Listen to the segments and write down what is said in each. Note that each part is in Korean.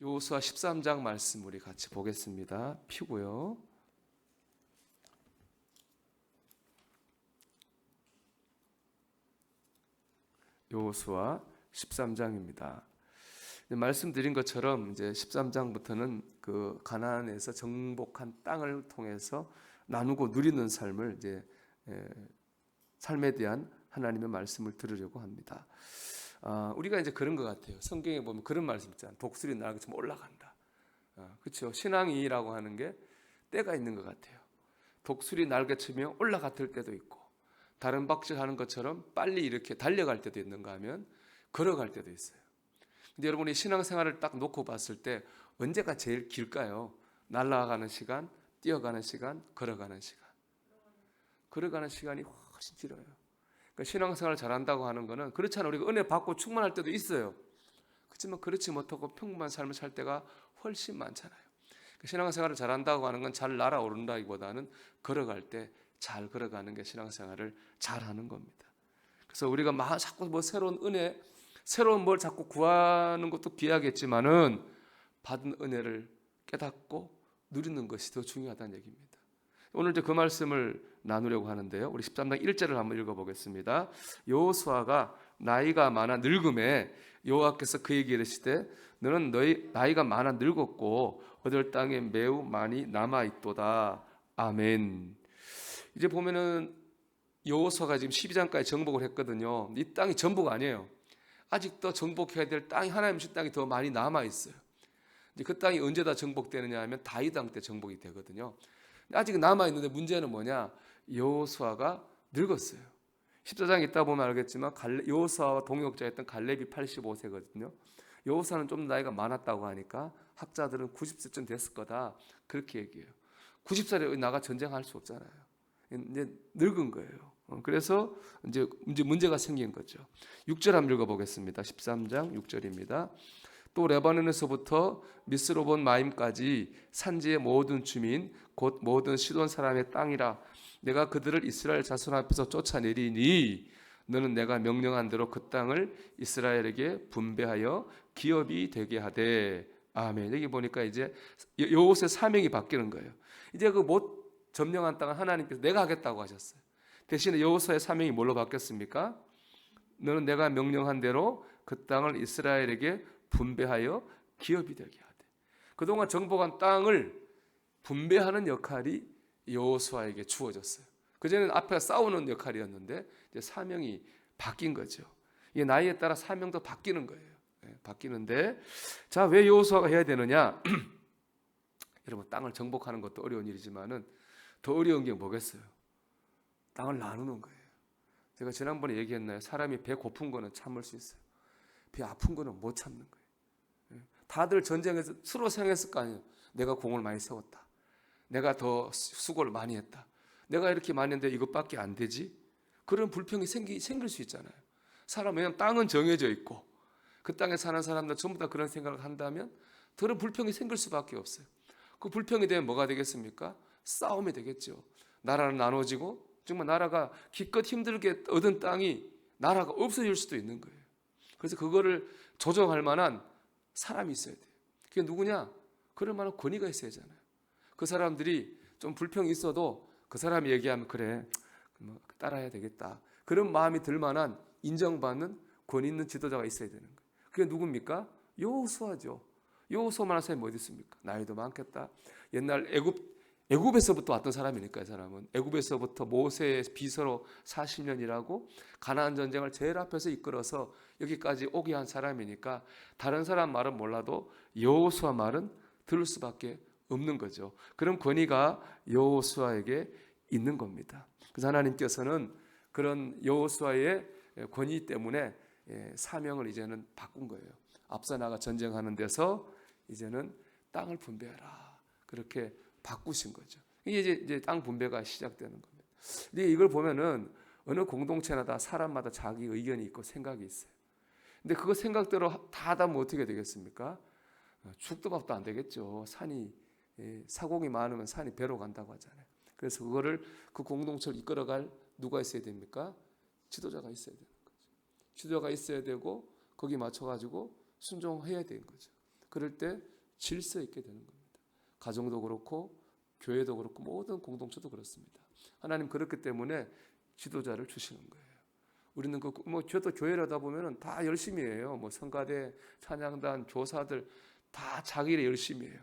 여호수아 13장 말씀 우리 같이 보겠습니다. 펴고요. 여호수아 13장입니다. 말씀드린 것처럼 이제 13장부터는 그 가나안에서 정복한 땅을 통해서 나누고 누리는 삶을 이제 삶에 대한 하나님의 말씀을 들으려고 합니다. 우리가 이제 그런 것 같아요. 성경에 보면 그런 말씀 있잖아요. 독수리 날개처럼 올라간다. 그렇죠. 신앙이라고 하는 게 때가 있는 것 같아요. 독수리 날개처럼 올라갔을 때도 있고, 다른 박질 하는 것처럼 빨리 이렇게 달려갈 때도 있는가 하면 걸어갈 때도 있어요. 근데 여러분이 신앙생활을 딱 놓고 봤을 때 언제가 제일 길까요? 날아가는 시간, 뛰어가는 시간, 걸어가는 시간. 걸어가는 시간이 훨씬 길어요. 그러니까 신앙생활을 잘한다고 하는 거는 그렇잖아요. 우리가 은혜 받고 충만할 때도 있어요. 그렇지만 그렇지 못하고 평범한 삶을 살 때가 훨씬 많잖아요. 그러니까 신앙생활을 잘한다고 하는 건 잘 날아오른다기보다는 걸어갈 때 잘 걸어가는 게 신앙생활을 잘하는 겁니다. 그래서 우리가 자꾸 뭐 새로운 은혜, 새로운 뭘 자꾸 구하는 것도 귀하겠지만은 받은 은혜를 깨닫고 누리는 것이 더 중요하다는 얘기입니다. 오늘 이제 그 말씀을 나누려고 하는데요. 우리 13장 1절을 한번 읽어보겠습니다. 여호수아가 나이가 많아 늙음에 여호와께서 그에게 이르시되 너는 너희 나이가 많아 늙었고 얻을 땅에 매우 많이 남아 있도다. 아멘. 이제 보면은 여호수아가 지금 12장까지 정복을 했거든요. 이 땅이 전부가 아니에요. 아직도 정복해야 될 땅이 하나님 주신 땅이 더 많이 남아 있어요. 이제 그 땅이 언제 다 정복되느냐 하면 다윗 왕 때 정복이 되거든요. 아직 남아 있는데 문제는 뭐냐? 여호수아가 늙었어요. 14장에 있다 보면 알겠지만 여호수아와 동역자였던 갈렙이 85세거든요. 여호수아는 좀 나이가 많았다고 하니까 학자들은 90세쯤 됐을 거다 그렇게 얘기해요. 90살에 나가 전쟁할 수 없잖아요. 이제 늙은 거예요. 그래서 이제 문제가 생긴 거죠. 6절 한번 읽어보겠습니다. 13장 6절입니다. 또 레바논에서부터 미스로본 마임까지 산지의 모든 주민 곧 모든 시돈 사람의 땅이라 내가 그들을 이스라엘 자손 앞에서 쫓아내리니 너는 내가 명령한 대로 그 땅을 이스라엘에게 분배하여 기업이 되게 하되 아멘. 여기 보니까 이제 여호수아의 사명이 바뀌는 거예요. 이제 그 못 점령한 땅은 하나님께서 내가 하겠다고 하셨어요. 대신에 여호수아의 사명이 뭘로 바뀌었습니까? 너는 내가 명령한 대로 그 땅을 이스라엘에게 분배하여 기업이 되게 하되. 그동안 정복한 땅을 분배하는 역할이 여호수아에게 주어졌어요. 그전에는 앞에 싸우는 역할이었는데 이제 사명이 바뀐 거죠. 이게 나이에 따라 사명도 바뀌는 거예요. 바뀌는데 자, 왜 여호수아가 해야 되느냐? 여러분 땅을 정복하는 것도 어려운 일이지만은 더 어려운 게 뭐겠어요? 땅을 나누는 거예요. 제가 지난번에 얘기했나요? 사람이 배 고픈 거는 참을 수 있어요. 배 아픈 거는 못 참는 거예요. 다들 전쟁에서 서로 생각했을 거 아니에요. 내가 공을 많이 세웠다. 내가 더 수고를 많이 했다. 내가 이렇게 많이 했는데 이것밖에 안 되지? 그런 불평이 생길 수 있잖아요. 왜냐하면 땅은 정해져 있고 그 땅에 사는 사람들 전부 다 그런 생각을 한다면 그런 불평이 생길 수밖에 없어요. 그 불평이 되면 뭐가 되겠습니까? 싸움이 되겠죠. 나라는 나눠지고 정말 나라가 기껏 힘들게 얻은 땅이 나라가 없어질 수도 있는 거예요. 그래서 그거를 조정할 만한 사람이 있어야 돼요. 그게 누구냐? 그럴 만한 권위가 있어야 하잖아요. 그 사람들이 좀 불평이 있어도 그 사람이 얘기하면 그래 따라야 되겠다. 그런 마음이 들 만한 인정받는 권위 있는 지도자가 있어야 되는 거예요. 그게 누굽니까? 여호수아죠. 여호수아만한 사람이 어디 있습니까? 나이도 많겠다. 옛날 애굽에서부터 왔던 사람이니까 이 사람은 애굽에서부터 모세의 비서로 40년이라고 가나안 전쟁을 제일 앞에서 이끌어서 여기까지 오게 한 사람이니까 다른 사람 말은 몰라도 여호수아 말은 들을 수밖에 없는 거죠. 그런 권위가 여호수아에게 있는 겁니다. 그래서 하나님께서는 그런 여호수아의 권위 때문에 사명을 이제는 바꾼 거예요. 앞서 나가 전쟁하는 데서 이제는 땅을 분배하라. 그렇게 바꾸신 거죠. 이게 이제 땅 분배가 시작되는 겁니다. 근데 이걸 보면은 어느 공동체나 다 사람마다 자기 의견이 있고 생각이 있어요. 근데 그거 생각대로 다 하다 보면 어떻게 되겠습니까? 죽도 밥도 안 되겠죠. 사공이 많으면 산이 배로 간다고 하잖아요. 그래서 그 공동체를 이끌어갈 누가 있어야 됩니까? 지도자가 있어야 되는 거죠. 지도자가 있어야 되고 거기 맞춰가지고 순종해야 되는 거죠. 그럴 때 질서 있게 되는 겁니다. 가정도 그렇고 교회도 그렇고 모든 공동체도 그렇습니다. 하나님 그렇기 때문에 지도자를 주시는 거예요. 우리는 저도 교회를 하다 보면은 다 열심히 해요. 성가대, 찬양단, 교사들 다 자기 일 열심히 해요.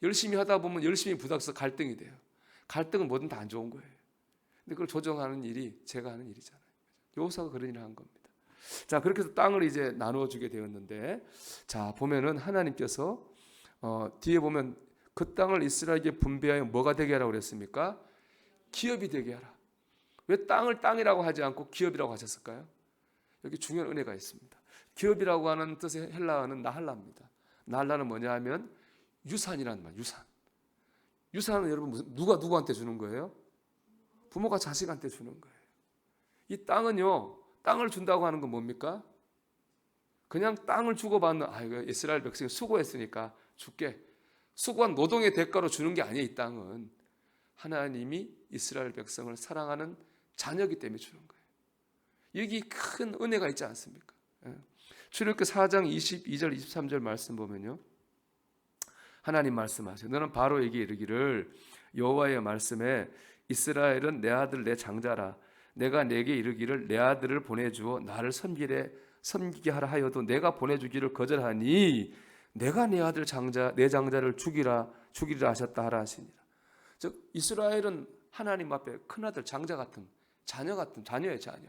열심히 하다 보면 열심히 부닥쳐서 갈등이 돼요. 갈등은 뭐든 다 안 좋은 거예요. 근데 그걸 조정하는 일이 제가 하는 일이잖아요. 여호수아가 그런 일을 한 겁니다. 자, 그렇게 해서 땅을 이제 나누어 주게 되었는데, 자 보면은 하나님께서 뒤에 보면 그 땅을 이스라엘에게 분배하여 뭐가 되게 하라고 그랬습니까? 기업이 되게 하라. 왜 땅을 땅이라고 하지 않고 기업이라고 하셨을까요? 여기 중요한 은혜가 있습니다. 기업이라고 하는 뜻의 헬라어는 나할라입니다. 나할라는 뭐냐 하면 유산이라는 말, 유산. 유산은 여러분 누가 누구한테 주는 거예요? 부모가 자식한테 주는 거예요. 이 땅은요, 땅을 준다고 하는 건 뭡니까? 그냥 땅을 주고받는, 이거 이스라엘 백성이 수고했으니까 줄게. 수고한 노동의 대가로 주는 게 아니에요. 이 땅은 하나님이 이스라엘 백성을 사랑하는 자녀이기 때문에 주는 거예요. 여기 큰 은혜가 있지 않습니까? 출애굽기 4장 22절 23절 말씀 보면요, 하나님 말씀하세요. 너는 바로에게 이르기를 여호와의 말씀에 이스라엘은 내 아들 내 장자라. 내가 내게 이르기를 내 아들을 보내주어 나를 섬기게 하라 하여도 내가 보내주기를 거절하니 내가 내 아들 내 장자를 죽이라 하셨다 하라 하시니라. 즉 이스라엘은 하나님 앞에 큰아들 장자 같은 자녀예요. 자녀.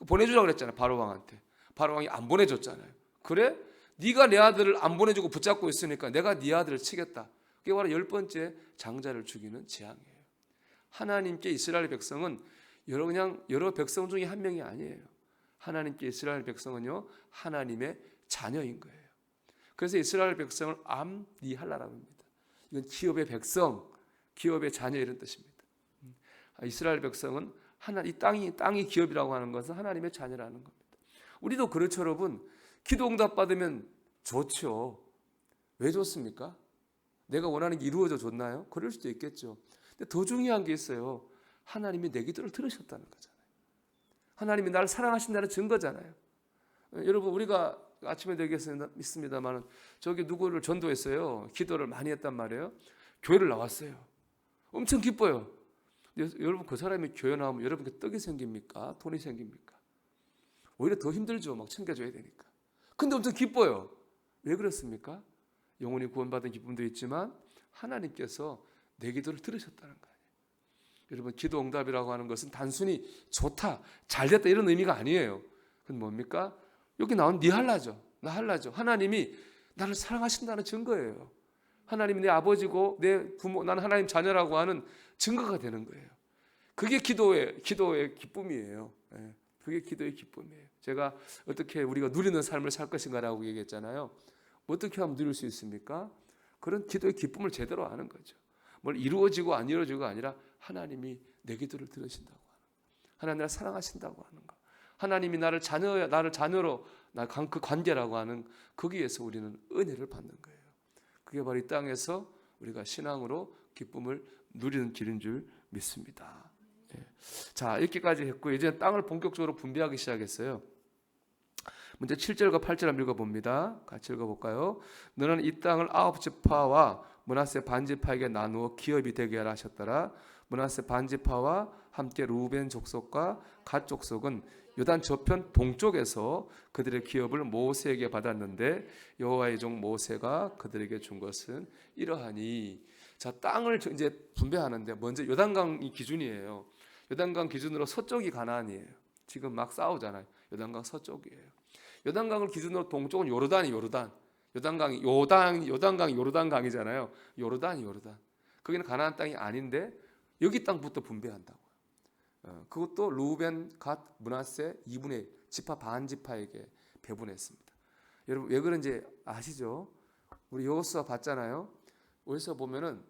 보내주라고 그랬잖아요. 바로 왕한테. 바로 왕이 안 보내줬잖아요. 그래? 네가 내 아들을 안 보내주고 붙잡고 있으니까 내가 네 아들을 치겠다. 그게 바로 10번째 장자를 죽이는 재앙이에요. 하나님께 이스라엘 백성은 여러 백성 중에 한 명이 아니에요. 하나님께 이스라엘 백성은요, 하나님의 자녀인 거예요. 그래서 이스라엘 백성을 암니할라라고 합니다. 이건 기업의 백성, 기업의 자녀 이런 뜻입니다. 이스라엘 백성은 이 땅이 기업이라고 하는 것은 하나님의 자녀라는 겁니다. 우리도 그렇죠, 여러분. 기도 응답 받으면 좋죠. 왜 좋습니까? 내가 원하는 게 이루어져 줬나요? 그럴 수도 있겠죠. 근데 더 중요한 게 있어요. 하나님이 내 기도를 들으셨다는 거잖아요. 하나님이 나를 사랑하신다는 증거잖아요. 여러분, 우리가 아침에 얘기했습니다만 저기 누구를 전도했어요. 기도를 많이 했단 말이에요. 교회를 나왔어요. 엄청 기뻐요. 근데 여러분, 그 사람이 교회 나오면 여러분께 떡이 생깁니까? 돈이 생깁니까? 오히려 더 힘들죠. 막 챙겨줘야 되니까. 근데 엄청 기뻐요. 왜 그렇습니까? 영혼이 구원받은 기쁨도 있지만 하나님께서 내 기도를 들으셨다는 거예요. 여러분, 기도 응답이라고 하는 것은 단순히 좋다, 잘됐다 이런 의미가 아니에요. 그건 뭡니까? 여기 나온 니할라죠. 나할라죠. 하나님이 나를 사랑하신다는 증거예요. 하나님이 내 아버지고 내 부모, 나는 하나님 자녀라고 하는 증거가 되는 거예요. 그게 기도의 기쁨이에요. 그게 기도의 기쁨이에요. 제가 어떻게 우리가 누리는 삶을 살 것인가라고 얘기했잖아요. 어떻게 하면 누릴 수 있습니까? 그런 기도의 기쁨을 제대로 아는 거죠. 뭘 이루어지고 안 이루어지고가 아니라 하나님이 내 기도를 들으신다고 하는 거. 하나님 나를 사랑하신다고 하는 거. 하나님이 나를 자녀로 그 관계라고 하는 거기에서 우리는 은혜를 받는 거예요. 그게 바로 이 땅에서 우리가 신앙으로 기쁨을 누리는 길인 줄 믿습니다. 자, 이렇게까지 했고 이제 땅을 본격적으로 분배하기 시작했어요. 먼저 7절과 8절 한번 읽어봅니다. 같이 읽어볼까요? 너는 이 땅을 9지파와 므낫세 반지파에게 나누어 기업이 되게 하라 하셨더라. 므낫세 반지파와 함께 루벤 족속과 갓 족속은 요단 저편 동쪽에서 그들의 기업을 모세에게 받았는데 여호와의 종 모세가 그들에게 준 것은 이러하니. 자, 땅을 이제 분배하는데 먼저 요단강이 기준이에요. 요단강 기준으로 서쪽이 가나안이에요. 지금 막 싸우잖아요. 요단강 서쪽이에요. 요단강을 기준으로 동쪽은 요르단이. 요단강이 요르단강이잖아요. 요르단. 거기는 가나안 땅이 아닌데 여기 땅부터 분배한다고요. 그것도 루벤, 갓, 므낫세 2분의 1 지파 반지파에게 배분했습니다. 여러분 왜 그런지 아시죠? 우리 여호수아 봤잖아요. 여기서 보면은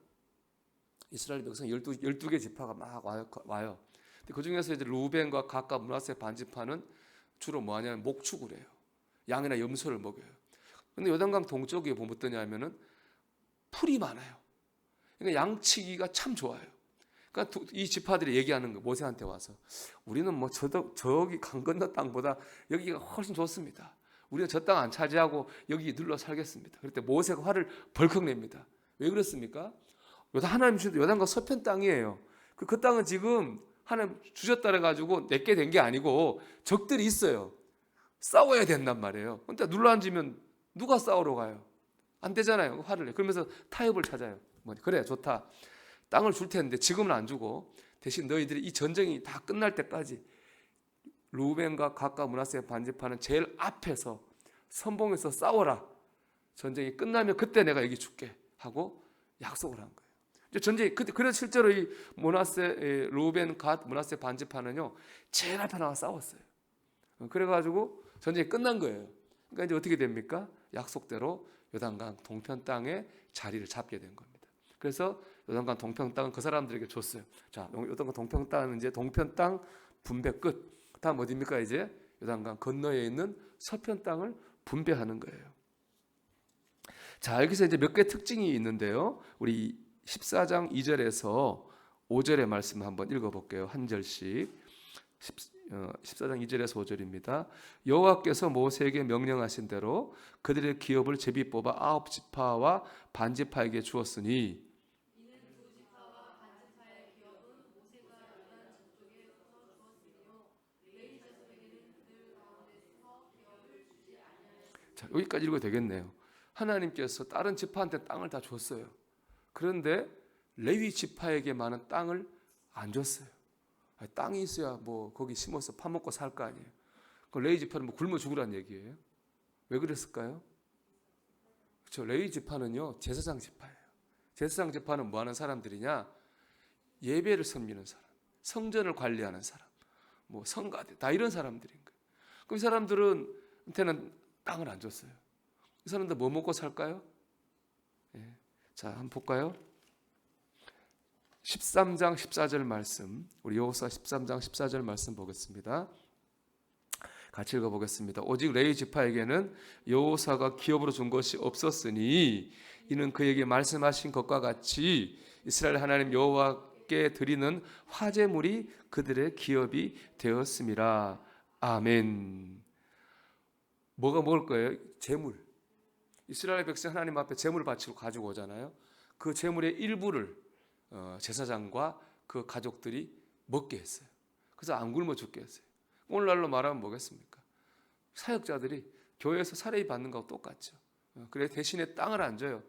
이스라엘 백성 12개 지파가 막 와요. 근데 그 중에서 이제 루벤과 갓과 므낫세 반지파는 주로 뭐 하냐면 목축을 해요. 양이나 염소를 먹여요. 근데 요단강 동쪽에 보면 어떠냐면은 풀이 많아요. 그러니까 양치기가 참 좋아요. 그러니까 이 지파들이 얘기하는 거 모세한테 와서 우리는 뭐 저기 강 건너 땅보다 여기가 훨씬 좋습니다. 우리는 저 땅 안 차지하고 여기 눌러 살겠습니다. 그럴 때 모세가 화를 벌컥 냅니다. 왜 그렇습니까? 하나님 주신 요단과 서편 땅이에요. 그 땅은 지금 하나님 주셨다 그래가지고 내게 된 게 아니고 적들이 있어요. 싸워야 된단 말이에요. 근데 눌러 앉으면 누가 싸우러 가요? 안 되잖아요. 화를 내. 그러면서 타협을 찾아요. 그래 좋다. 땅을 줄 텐데 지금은 안 주고 대신 너희들이 이 전쟁이 다 끝날 때까지 루벤과 갓과 므낫세 반지파는 제일 앞에서 선봉에서 싸워라. 전쟁이 끝나면 그때 내가 여기 줄게 하고 약속을 한 거예요. 이제 전쟁이 그래서 실제로 이 므낫세 루벤 갓 므낫세 반지파는요 제일 앞에 나와 싸웠어요. 그래가지고 전쟁이 끝난 거예요. 그러니까 이제 어떻게 됩니까? 약속대로 요단강 동편 땅에 자리를 잡게 된 겁니다. 그래서 요단강 동편 땅은 그 사람들에게 줬어요. 자, 요단강 동편 땅은 이제 동편 땅 분배 끝. 다음 어디입니까? 이제 요단강 건너에 있는 서편 땅을 분배하는 거예요. 자, 여기서 이제 몇 개 특징이 있는데요. 우리 14장 2절에서 5절의 말씀 한번 읽어볼게요. 한 절씩. 14장 2절에서 5절입니다. 여호와께서 모세에게 명령하신 대로 그들의 기업을 제비 뽑아 9지파와 반지파에게 주었으니 자, 여기까지 읽어도 되겠네요. 하나님께서 다른 지파한테 땅을 다 줬어요. 그런데 레위 지파에게만은 땅을 안 줬어요. 땅이 있어야 뭐 거기 심어서 파먹고 살 거 아니에요. 그 레위 지파는 뭐 굶어 죽으란 얘기예요. 왜 그랬을까요? 그렇죠. 레위 지파는요 제사장 지파예요. 제사장 지파는 뭐 하는 사람들이냐? 예배를 섬기는 사람, 성전을 관리하는 사람, 뭐 성가대 다 이런 사람들인 거예요. 그럼 이 사람들한테는 땅을 안 줬어요. 이 사람들 뭐 먹고 살까요? 예. 자, 한번 볼까요? 13장 14절 말씀, 우리 여호수아 13장 14절 말씀 보겠습니다. 같이 읽어보겠습니다. 오직 레위 지파에게는 여호수아가 기업으로 준 것이 없었으니 이는 그에게 말씀하신 것과 같이 이스라엘 하나님 여호와께 드리는 화제물이 그들의 기업이 되었음이라. 아멘. 뭐가 먹을 거예요? 제물. 이스라엘 백성 하나님 앞에 제물을 바치고 가지고 오잖아요. 그 제물의 일부를 제사장과 그 가족들이 먹게 했어요. 그래서 안 굶어 죽게 했어요. 오늘날로 말하면 뭐겠습니까? 사역자들이 교회에서 사례비 받는 거하고 똑같죠. 그래 대신에 땅을 안 줘요.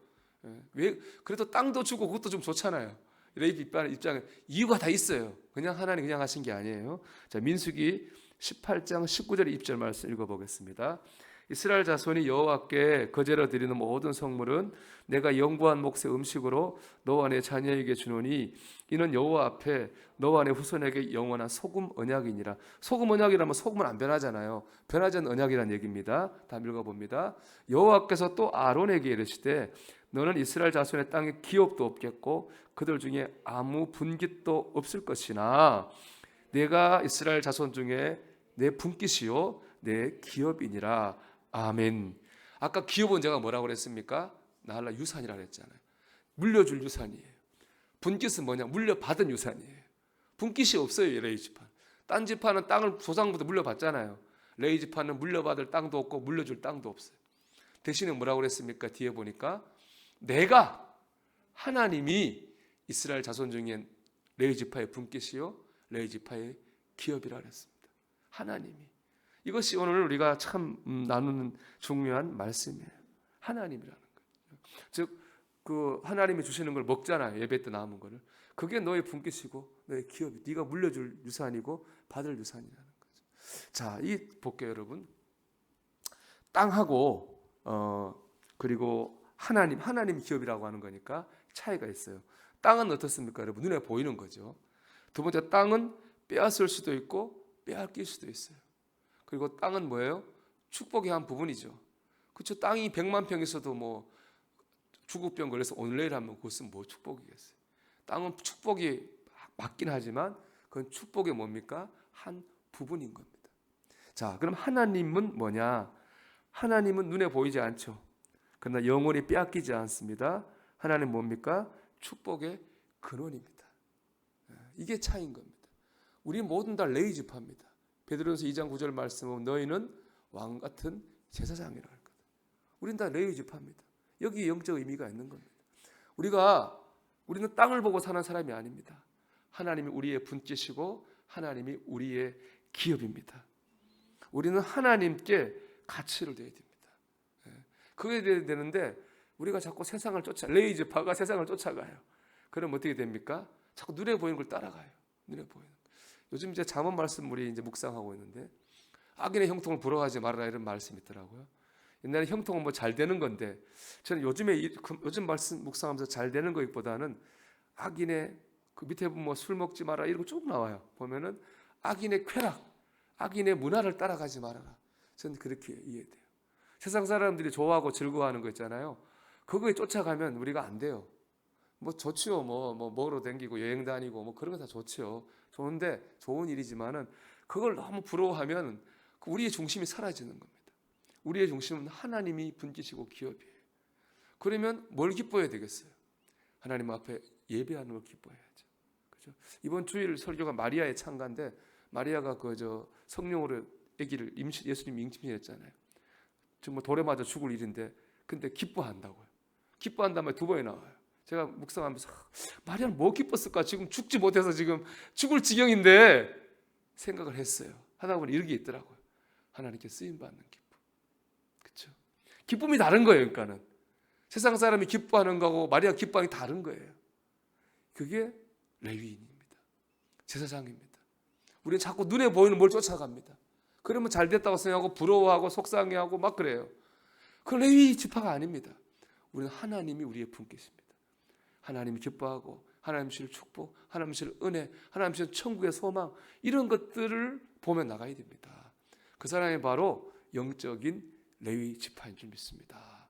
왜? 그래도 땅도 주고 그것도 좀 좋잖아요. 레위 입장에 이유가 다 있어요. 그냥 하나님 그냥 하신 게 아니에요. 자, 민수기 18장 19절 20절 말씀 읽어보겠습니다. 이스라엘 자손이 여호와께 거제로 드리는 모든 성물은 내가 영구한 몫의 음식으로 너와 내 자녀에게 주노니 이는 여호와 앞에 너와 내 후손에게 영원한 소금 언약이니라. 소금 언약이라면 소금은 안 변하잖아요. 변하지 않는 언약이라는 얘기입니다. 다음 읽어봅니다. 여호와께서 또 아론에게 이르시되 너는 이스라엘 자손의 땅에 기업도 없겠고 그들 중에 아무 분깃도 없을 것이나 내가 이스라엘 자손 중에 내 분깃이요 내 기업이니라. 아멘. 아까 기업은 제가 뭐라고 그랬습니까? 나할라 유산이라고 했잖아요. 물려줄 유산이에요. 분깃은 뭐냐? 물려받은 유산이에요. 분깃이 없어요. 레위 지파. 딴 지파는 땅을 조상부터 물려받잖아요. 레위 지파는 물려받을 땅도 없고 물려줄 땅도 없어요. 대신에 뭐라고 그랬습니까? 뒤에 보니까 내가 하나님이 이스라엘 자손 중에 레위 지파의 분깃이요 레위 지파의 기업이라 그랬습니다. 하나님이. 이것이 오늘 우리가 참 나누는 중요한 말씀이에요. 하나님이라는 거예요. 즉, 그 하나님이 주시는 걸 먹잖아요. 예배 때 남은 거를. 그게 너의 분깃이고 너의 기업이. 네가 물려줄 유산이고 받을 유산이라는 거죠. 자, 이 볼게요, 여러분. 땅하고 그리고 하나님 기업이라고 하는 거니까 차이가 있어요. 땅은 어떻습니까, 여러분? 눈에 보이는 거죠. 두 번째, 땅은 빼앗을 수도 있고 빼앗길 수도 있어요. 그리고 땅은 뭐예요? 축복의 한 부분이죠. 그렇죠. 땅이 100만 평 있어도 뭐 중국병 걸려서 오늘 내일 하면 그것은 뭐 축복이겠어요. 땅은 축복이 맞긴 하지만 그건 축복의 뭡니까? 한 부분인 겁니다. 자, 그럼 하나님은 뭐냐? 하나님은 눈에 보이지 않죠. 그러나 영원히 빼앗기지 않습니다. 하나님 뭡니까? 축복의 근원입니다. 이게 차이인 겁니다. 우리 모든 다 레위 지파입니다. 베드로전서 2장 9절 말씀은 너희는 왕 같은 제사장이라고 했거든. 우리는 다 레위 지파입니다. 여기 영적 의미가 있는 겁니다. 우리는 땅을 보고 사는 사람이 아닙니다. 하나님이 우리의 분깃이고 하나님이 우리의 기업입니다. 우리는 하나님께 가치를 드려야 됩니다. 그게 돼야 되는데 우리가 자꾸 세상을 레위 지파가 세상을 쫓아가요. 그럼 어떻게 됩니까? 자꾸 눈에 보이는 걸 따라가요. 눈에 보이는. 요즘 이제 잠언 말씀 우리 이제 묵상하고 있는데 악인의 형통을 부러워하지 말아라 이런 말씀이 있더라고요. 옛날에 형통은 뭐 잘 되는 건데 저는 요즘 말씀 묵상하면서 잘 되는 것보다는 악인의 그 밑에 뭐 술 먹지 마라 이런 거 쭉 나와요. 보면은 악인의 쾌락, 악인의 문화를 따라가지 말아라. 저는 그렇게 이해돼요. 세상 사람들이 좋아하고 즐거워하는 거 있잖아요. 그거에 쫓아가면 우리가 안 돼요. 뭐 좋지요. 뭐 먹으러 다니고 여행 다니고 뭐 그런 거 다 좋지요. 좋은데 좋은 일이지만은 그걸 너무 부러워하면 우리의 중심이 사라지는 겁니다. 우리의 중심은 하나님이 분깃이고 기업이에요. 그러면 뭘 기뻐해야 되겠어요? 하나님 앞에 예배하는 걸 기뻐해야죠. 그렇죠? 이번 주일 설교가 마리아의 찬가인데 마리아가 성령으로 아기를 예수님 임신했잖아요. 정말 돌에 맞아 죽을 일인데 근데 기뻐한다고요. 기뻐한다는 말이 두 번이 나와요. 제가 묵상하면서 마리아는 뭐 기뻤을까? 지금 죽지 못해서 지금 죽을 지경인데 생각을 했어요. 하다 보니 이런 게 있더라고요. 하나님께 쓰임받는 기쁨. 그렇죠? 기쁨이 다른 거예요. 그러니까는 세상 사람이 기뻐하는 거하고 마리아 기뻐하는 게 다른 거예요. 그게 레위인입니다. 제사장입니다. 우리는 자꾸 눈에 보이는 뭘 쫓아갑니다. 그러면 잘 됐다고 생각하고 부러워하고 속상해하고 막 그래요. 그 레위 지파가 아닙니다. 우리는 하나님이 우리의 분깃입니다. 하나님이 기뻐하고 하나님 주실 축복, 하나님 주실 은혜, 하나님 주실 천국의 소망 이런 것들을 보며 나가야 됩니다. 그 사람이 바로 영적인 레위 지파인 줄 믿습니다.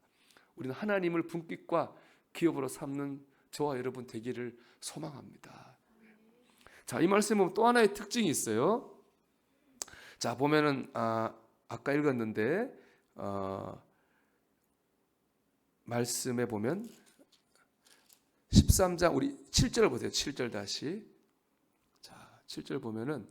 우리는 하나님을 분깃과 기업으로 삼는 저와 여러분 되기를 소망합니다. 자, 이 말씀은 또 하나의 특징이 있어요. 자, 보면은 아까 읽었는데 말씀에 보면 13장 우리 7절 보세요. 7절 다시. 자, 7절 보면은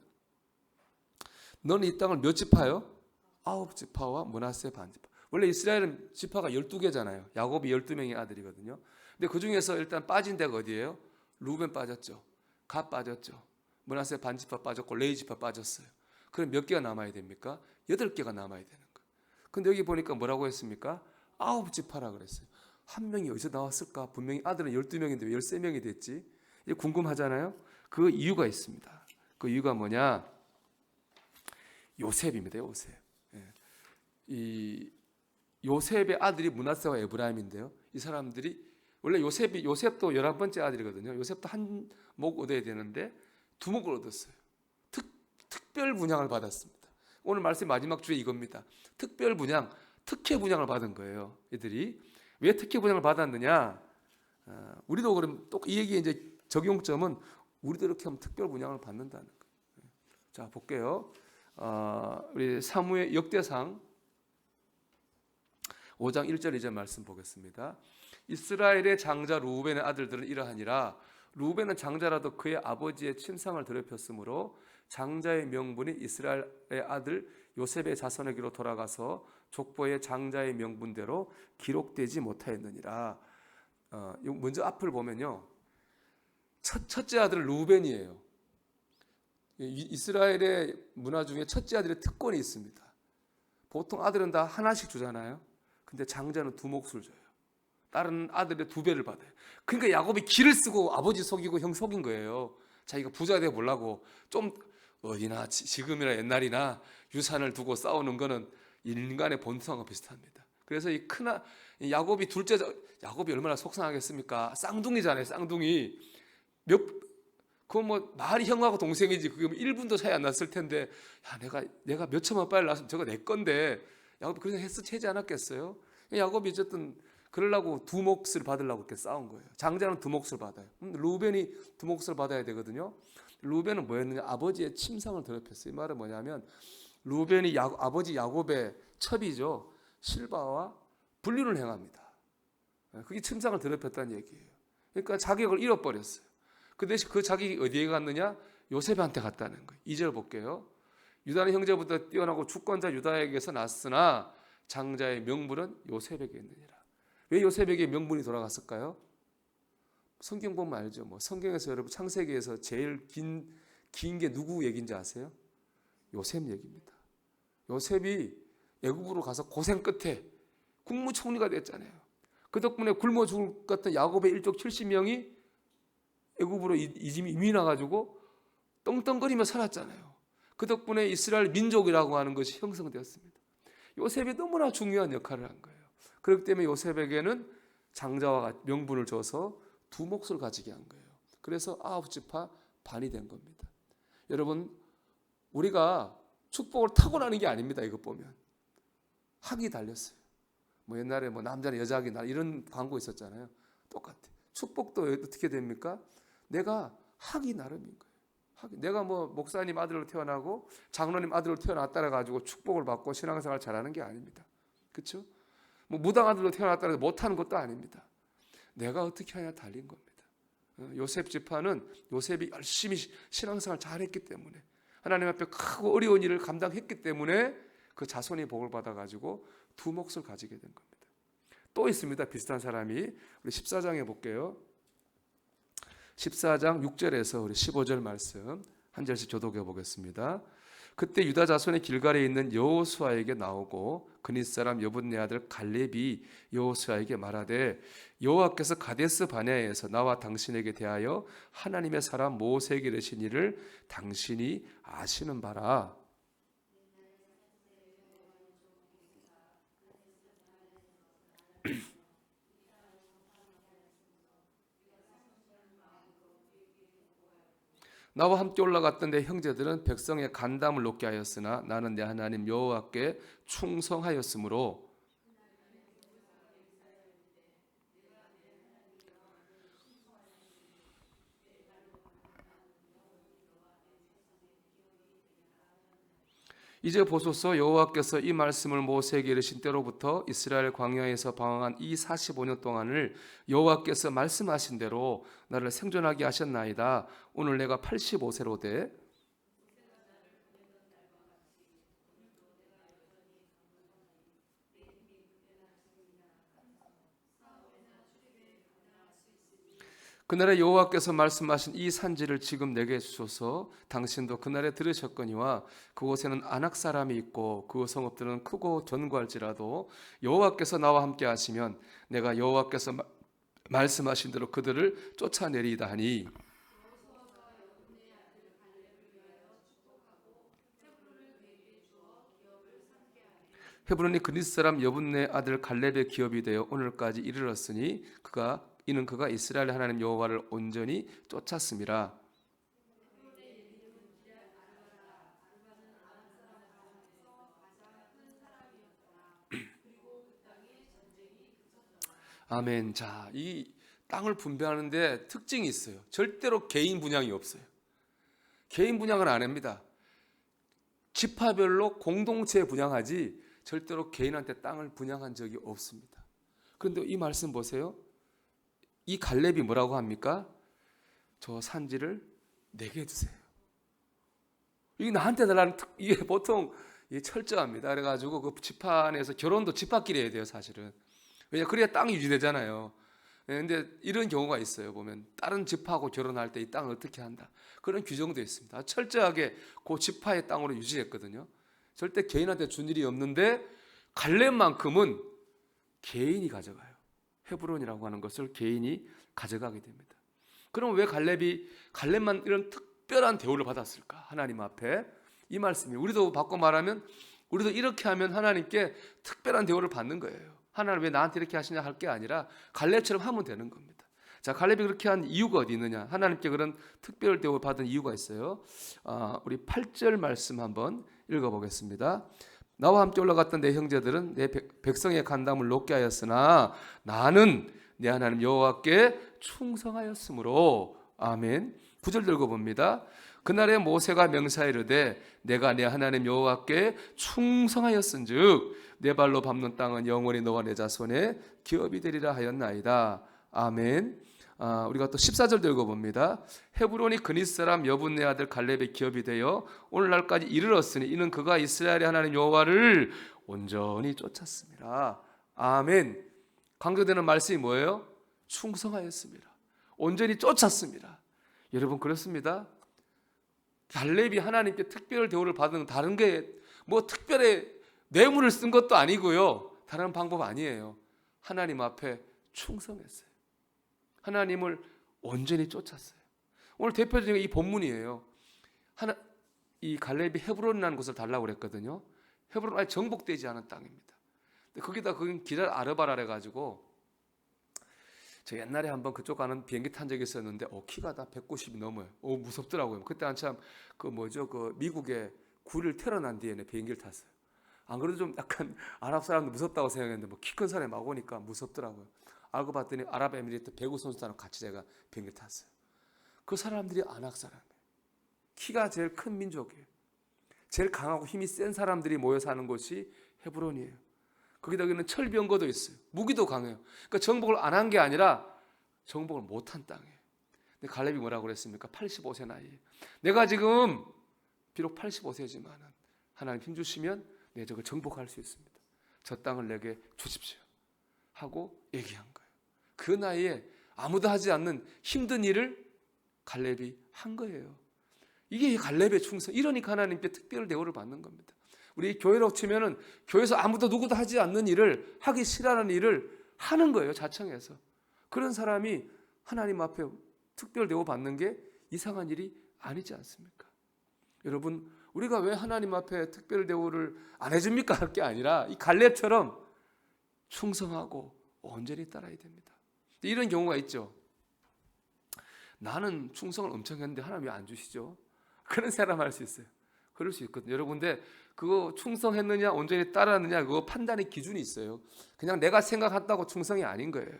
너는 이 땅을 몇 지파요? 9지파와 므낫세 반지파. 원래 이스라엘은 지파가 12개잖아요. 야곱이 12명의 아들이거든요. 근데 그중에서 일단 빠진 데가 어디예요? 루벤 빠졌죠. 갓 빠졌죠. 므낫세 반지파 빠졌고 레위 지파 빠졌어요. 그럼 몇 개가 남아야 됩니까? 8개가 남아야 되는 거예요. 근데 여기 보니까 뭐라고 했습니까? 9지파라 그랬어요. 한 명이 어디서 나왔을까? 분명히 아들은 12명인데 왜 13명이 됐지? 이게 궁금하잖아요. 그 이유가 있습니다. 그 이유가 뭐냐? 요셉입니다. 요셉. 이 요셉의 아들이 므낫세와 에브라임인데요. 이 사람들이 원래 요셉도 11번째 아들이거든요. 요셉도 한 목 얻어야 되는데 두 목을 얻었어요. 특별 분양을 받았습니다. 오늘 말씀 마지막 주에 이겁니다. 특별 분양, 특혜 분양을 받은 거예요. 이들이 왜 특혜 분양을 받았느냐? 우리도 그럼 또 이 얘기의 이제 적용점은 우리도 이렇게 하면 특별 분양을 받는다는 거예요. 자, 볼게요. 우리 사무엘 역대상 5장 1절 2절 말씀 보겠습니다. 이스라엘의 장자 루벤의 아들들은 이러하니라. 루벤은 장자라도 그의 아버지의 침상을 더럽혔으므로 장자의 명분이 이스라엘의 아들 요셉의 자손에게로 돌아가서 족보의 장자의 명분대로 기록되지 못하였느니라. 먼저 앞을 보면요. 첫째 아들은 루벤이에요. 이스라엘의 문화 중에 첫째 아들의 특권이 있습니다. 보통 아들은 다 하나씩 주잖아요. 근데 장자는 두 몫을 줘요. 다른 아들의 2배를 받아요. 그러니까 야곱이 기를 쓰고 아버지 속이고 형 속인 거예요. 자기가 부자 되어 보려고. 좀 어디나 지금이나 옛날이나 유산을 두고 싸우는 거는 인간의 본성과 비슷합니다. 그래서 야곱이 야곱이 얼마나 속상하겠습니까? 쌍둥이잖아요. 쌍둥이. 그건 뭐 말이 형하고 동생이지 그게 1분도 차이 안 났을 텐데 내가 몇 천만 빨리 낳았으면 저거 내 건데 야곱이 그런 생각 하지 않았겠어요? 야곱이 어쨌든 그러려고 두 몫을 받으려고 이렇게 싸운 거예요. 장자는 두 몫을 받아요. 루벤이 두 몫을 받아야 되거든요. 루벤은 뭐였느냐? 아버지의 침상을 더럽혔어요. 이 말은 뭐냐면 루벤이 아버지 야곱의 첩이죠. 실바와 불륜을 행합니다. 그게 침상을 더럽혔다는 얘기예요. 그러니까 자격을 잃어버렸어요. 그 대신 그 자격이 어디에 갔느냐? 요셉한테 갔다는 거예요. 2절 볼게요. 유다는 형제보다 뛰어나고 주권자 유다에게서 났으나 장자의 명분은 요셉에게 있느니라. 왜 요셉에게 명분이 돌아갔을까요? 성경 보면 알죠. 뭐 성경에서 여러분 창세기에서 제일 긴 게 누구 얘기인지 아세요? 요셉 얘기입니다. 요셉이 애굽으로 가서 고생 끝에 국무총리가 됐잖아요. 그 덕분에 굶어 죽을 것 같은 야곱의 일족 70명이 애굽으로 이민 와가지고 떵떵거리며 살았잖아요. 그 덕분에 이스라엘 민족이라고 하는 것이 형성되었습니다. 요셉이 너무나 중요한 역할을 한 거예요. 그렇기 때문에 요셉에게는 장자와 명분을 줘서 두 몫을 가지게 한 거예요. 그래서 9지파 반이 된 겁니다. 여러분, 우리가 축복을 타고나는 게 아닙니다. 이것 보면 학이 달렸어요. 뭐 옛날에 뭐 남자는 여자학이 나 이런 광고 있었잖아요. 똑같아. 축복도 어떻게 됩니까? 내가 학이 나름인 거예요. 내가 뭐 목사님 아들로 태어나고 장로님 아들로 태어났다라 가지고 축복을 받고 신앙생활 잘하는 게 아닙니다. 그렇죠? 뭐 무당 아들로 태어났다라 못하는 것도 아닙니다. 내가 어떻게 하냐 달린 겁니다. 요셉 지파는 요셉이 열심히 신앙생활 잘했기 때문에 하나님 앞에 크고 어려운 일을 감당했기 때문에 그 자손이 복을 받아가지고 두 몫을 가지게 된 겁니다. 또 있습니다. 비슷한 사람이 우리 14장에 볼게요. 14장 6절에서 우리 15절 말씀 한 절씩 교독해 보겠습니다. 그때 유다 자손의 길갈에 있는 여호수아에게 나오고 그닛 사람 여분네 아들 갈렙이 여호수아에게 말하되 여호와께서 가데스 바네아에서 나와 당신에게 대하여 하나님의 사람 모세에게 이르신 일을 당신이 아시는 바라. 나와 함께 올라갔던 내 형제들은 백성의 간담을 높게 하였으나 나는 내 하나님 여호와께 충성하였으므로 이제 보소서 여호와께서 이 말씀을 모세에게 이르신 때로부터 이스라엘 광야에서 방황한 이 45년 동안을 여호와께서 말씀하신 대로 나를 생존하게 하셨나이다. 오늘 내가 85세로 돼 그날에 여호와께서 말씀하신 이 산지를 지금 내게 주소서. 당신도 그날에 들으셨거니와 그곳에는 아낙 사람이 있고 그 성읍들은 크고 견고할지라도 여호와께서 나와 함께 하시면 내가 여호와께서 말씀하신 대로 그들을 쫓아내리이다 하니 헤브론이 그릿 사람 여분네 아들 갈렙의 기업이 되어 오늘까지 이르렀으니 이는 그가 이스라엘 하나님 여호와를 온전히 쫓았음이라. 아멘. 자, 이 땅을 분배하는데 특징이 있어요. 절대로 개인 분양이 없어요. 개인 분양은 안 합니다. 지파별로 공동체 분양하지 절대로 개인한테 땅을 분양한 적이 없습니다. 그런데 이 말씀 보세요. 이 갈렙이 뭐라고 합니까? 저 산지를 내게 주세요. 이게 나한테 달라는 이게 보통 철저합니다. 그래가지고 그 지파 안에서 결혼도 지파끼리 해야 돼요, 사실은. 왜냐 그래야 땅이 유지되잖아요. 그런데 이런 경우가 있어요. 보면 다른 지파하고 결혼할 때 이 땅을 어떻게 한다. 그런 규정도 있습니다. 철저하게 그 지파의 땅으로 유지했거든요. 절대 개인한테 준 일이 없는데 갈렙만큼은 개인이 가져가요. 헤브론이라고 하는 것을 개인이 가져가게 됩니다. 그럼 왜 갈렙만 이런 특별한 대우를 받았을까? 하나님 앞에 이 말씀이 우리도 바꿔 말하면 우리도 이렇게 하면 하나님께 특별한 대우를 받는 거예요. 하나님 왜 나한테 이렇게 하시냐 할 게 아니라 갈렙처럼 하면 되는 겁니다. 자, 갈렙이 그렇게 한 이유가 어디 있느냐? 하나님께 그런 특별 대우를 받은 이유가 있어요. 우리 8절 말씀 한번 읽어보겠습니다. 나와 함께 올라갔던 내 형제들은 내 백성의 간담을 높게 하였으나 나는 내 하나님 여호와께 충성하였으므로 아멘. 9절 들고 봅니다. 그날에 모세가 명사이르되 내가 내 하나님 여호와께 충성하였은즉 내 발로 밟는 땅은 영원히 너와 내 자손의 기업이 되리라 하였나이다. 아멘. 우리가 또 14절 들고 봅니다. 헤브론이 그닛 사람 여분네 아들 갈렙의 기업이 되어 오늘날까지 이르렀으니 이는 그가 이스라엘의 하나님 여호와를 온전히 쫓았습니다. 아멘. 강조되는 말씀이 뭐예요? 충성하였습니다. 온전히 쫓았습니다. 여러분 그렇습니다. 갈렙이 하나님께 특별 대우를 받은 다른 게 뭐 특별히 뇌물을 쓴 것도 아니고요. 다른 방법 아니에요. 하나님 앞에 충성했어요. 하나님을 온전히 쫓았어요. 오늘 대표적인 이 본문이에요. 이 갈렙이 헤브론이라는 곳을 달라고 그랬거든요. 헤브론 아직 정복되지 않은 땅입니다. 근데 거기다 거긴 기랄 아르바라 해가지고 저 옛날에 한번 그쪽 가는 비행기 탄 적이 있었는데 키가 다 190이 넘어요. 무섭더라고요. 그때 한참 그 미국의 9.11 테러 난 뒤에는 비행기를 탔어요. 안 그래도 좀 약간 아랍 사람들 무섭다고 생각했는데 키 큰 사람이 막 오니까 무섭더라고요. 알고 봤더니 아랍에미리트 배구 선수단하고 같이 제가 비행기 탔어요. 그 사람들이 아낙 사람이에요. 키가 제일 큰 민족이에요. 제일 강하고 힘이 센 사람들이 모여 사는 곳이 헤브론이에요. 거기다가는 철병거도 있어요. 무기도 강해요. 그러니까 정복을 안 한 게 아니라 정복을 못한 땅이에요. 근데 갈렙이 뭐라고 그랬습니까? 85세 나이에 내가 지금 비록 85세지만 하나님 힘 주시면 내가 저걸 정복할 수 있습니다. 저 땅을 내게 주십시오 하고 얘기한 거예요. 그 나이에 아무도 하지 않는 힘든 일을 갈렙이 한 거예요. 이게 갈렙의 충성. 이러니까 하나님께 특별 대우를 받는 겁니다. 우리 교회로 치면은 교회에서 아무도 누구도 하지 않는 일을, 하기 싫어하는 일을 하는 거예요. 자청해서. 그런 사람이 하나님 앞에 특별 대우 받는 게 이상한 일이 아니지 않습니까? 여러분, 우리가 왜 하나님 앞에 특별 대우를 안 해줍니까? 할 게 아니라 이 갈렙처럼 충성하고 온전히 따라야 됩니다. 이런 경우가 있죠. 나는 충성을 엄청 했는데 하나님 왜 안 주시죠? 그런 사람 할 수 있어요. 그럴 수 있거든요. 여러분, 근데 그거 충성했느냐 온전히 따랐느냐 그거 판단의 기준이 있어요. 그냥 내가 생각한다고 충성이 아닌 거예요.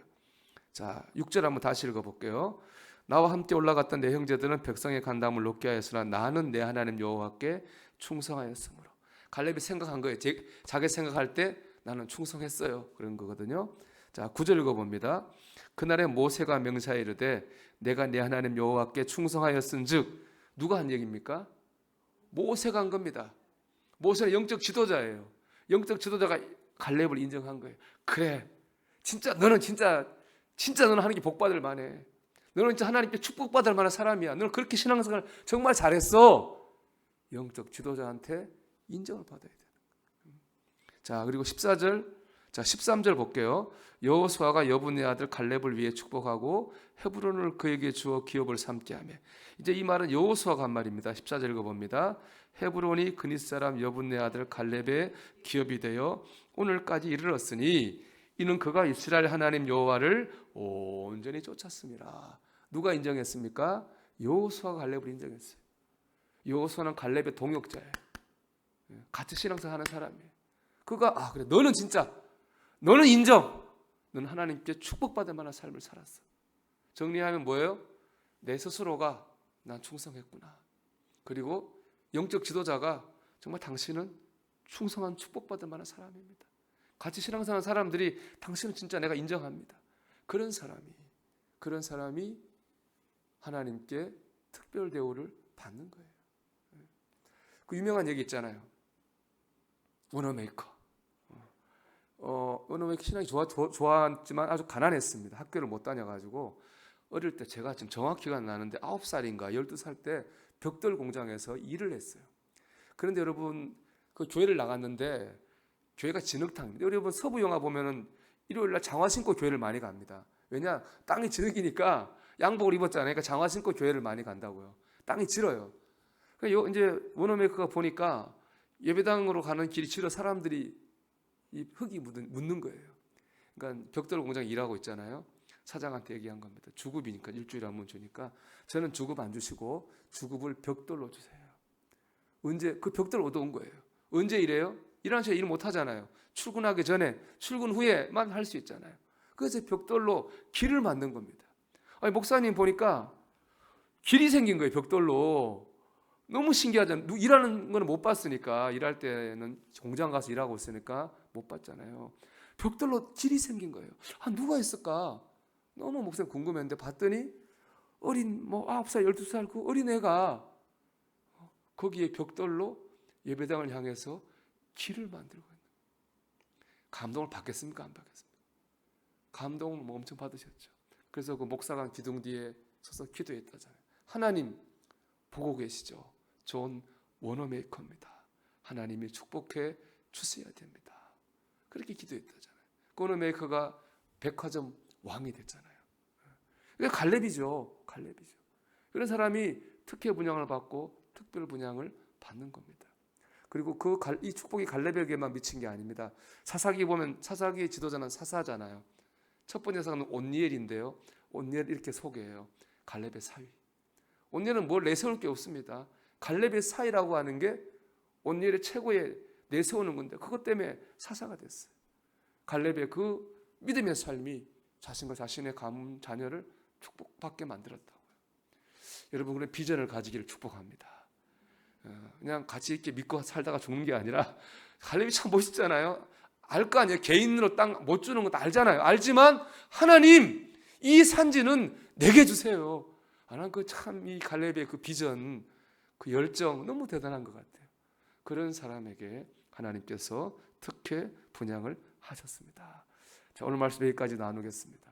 자, 6절 한번 다시 읽어볼게요. 나와 함께 올라갔던 내 형제들은 백성의 간담을 높게 하였으나 나는 내 하나님 여호와께 충성하였으므로. 갈렙이 생각한 거예요. 자기 생각할 때 나는 충성했어요. 그런 거거든요. 자, 9절 읽어봅니다. 그날에 모세가 명사에 이르되 내가 내 하나님 여호와께 충성하였은즉. 누가 한 얘기입니까? 모세가 한 겁니다. 모세는 영적 지도자예요. 영적 지도자가 갈렙을 인정한 거예요. 그래, 진짜 너는 너는 하는 게 복받을 만해. 너는 진짜 하나님께 축복받을 만한 사람이야. 너는 그렇게 신앙생활 정말 잘했어. 영적 지도자한테 인정을 받아야 돼요. 자, 그리고 14절, 자 13절 볼게요. 여호수아가 여분의 아들 갈렙을 위해 축복하고 헤브론을 그에게 주어 기업을 삼게 하며. 이제 이 말은 여호수아가 한 말입니다. 14절 읽어봅니다. 헤브론이 그닛 사람 여분의 아들 갈렙의 기업이 되어 오늘까지 이르렀으니 이는 그가 이스라엘 하나님 여호와를 온전히 쫓았습니다. 누가 인정했습니까? 여호수아가 갈렙을 인정했어요. 여호수아는 갈렙의 동역자예요. 같이 신앙생활 하는 사람이에요. 그가 그래 너는 인정. 너는 하나님께 축복받을 만한 삶을 살았어. 정리하면 뭐예요? 내 스스로가 난 충성했구나. 그리고 영적 지도자가 정말 당신은 충성한 축복받을 만한 사람입니다. 같이 신앙생활하는 사람들이 당신은 진짜 내가 인정합니다. 그런 사람이 하나님께 특별 대우를 받는 거예요. 그 유명한 얘기 있잖아요. 워너메이커. 워너메이커 신앙이 좋았지만 아주 가난했습니다. 학교를 못 다녀가지고 어릴 때 제가 지금 정확히가 나는데 9살인가 12살 때 벽돌 공장에서 일을 했어요. 그런데 여러분 그 교회를 나갔는데 교회가 진흙탕입니다. 여러분 서부 영화 보면은 일요일날 장화 신고 교회를 많이 갑니다. 왜냐? 땅이 진흙이니까 양복을 입었잖아요. 그러니까 장화 신고 교회를 많이 간다고요. 땅이 질어요. 그러니까 이제 워너메이커가 보니까 예배당으로 가는 길이 질어 사람들이 이 흙이 묻는 거예요. 그러니까 벽돌 공장에 일하고 있잖아요. 사장한테 얘기한 겁니다. 주급이니까 일주일에 한 번 주니까 저는 주급 안 주시고 주급을 벽돌로 주세요. 언제 그 벽돌 얻어온 거예요. 언제 일해요? 일하는 시간에 일 못 하잖아요. 출근하기 전에 출근 후에만 할 수 있잖아요. 그래서 벽돌로 길을 만든 겁니다. 아니, 목사님 보니까 길이 생긴 거예요. 벽돌로. 너무 신기하잖아요. 일하는 거는 못 봤으니까. 일할 때는 공장 가서 일하고 있으니까 못 봤잖아요. 벽돌로 길이 생긴 거예요. 누가 했을까? 너무 목사님 궁금했는데 봤더니 어린 9살, 12살 그 어린애가 거기에 벽돌로 예배당을 향해서 길을 만들고 있는 거예요. 감동을 받겠습니까? 안 받겠습니까? 감동을 뭐 엄청 받으셨죠. 그래서 그 목사관 기둥 뒤에 서서 기도했다잖아요. 하나님 보고 계시죠? 존 워너메이커입니다. 하나님이 축복해 주셔야 됩니다. 그렇게 기도했다잖아요. 그 워너메이커가 백화점 왕이 됐잖아요. 그게 갈렙이죠. 갈렙이죠. 그런 사람이 특혜 분양을 받고 특별 분양을 받는 겁니다. 그리고 이 축복이 갈렙에게만 미친 게 아닙니다. 사사기 보면 사사기의 지도자는 사사잖아요. 첫 번째 사사는 온니엘인데요. 온니엘 이렇게 소개해요. 갈렙의 사위. 온니엘은 뭘 내세울 게 없습니다. 갈렙의 사위라고 하는 게 온니엘의 최고의 내세우는 건데 그것 때문에 사사가 됐어요. 갈렙의 그 믿음의 삶이 자신과 자신의 가문 자녀를 축복받게 만들었다고요. 여러분 그런 비전을 가지기를 축복합니다. 그냥 같이 이렇게 믿고 살다가 죽는 게 아니라 갈렙이 참 멋있잖아요. 알 거 아니에요. 개인으로 땅 못 주는 것도 알잖아요. 알지만 하나님 이 산지는 내게 주세요. 나는 그 참 이 갈렙의 그 비전, 그 열정 너무 대단한 것 같아요. 그런 사람에게 하나님께서 특혜 분양을 하셨습니다. 자, 오늘 말씀 여기까지 나누겠습니다.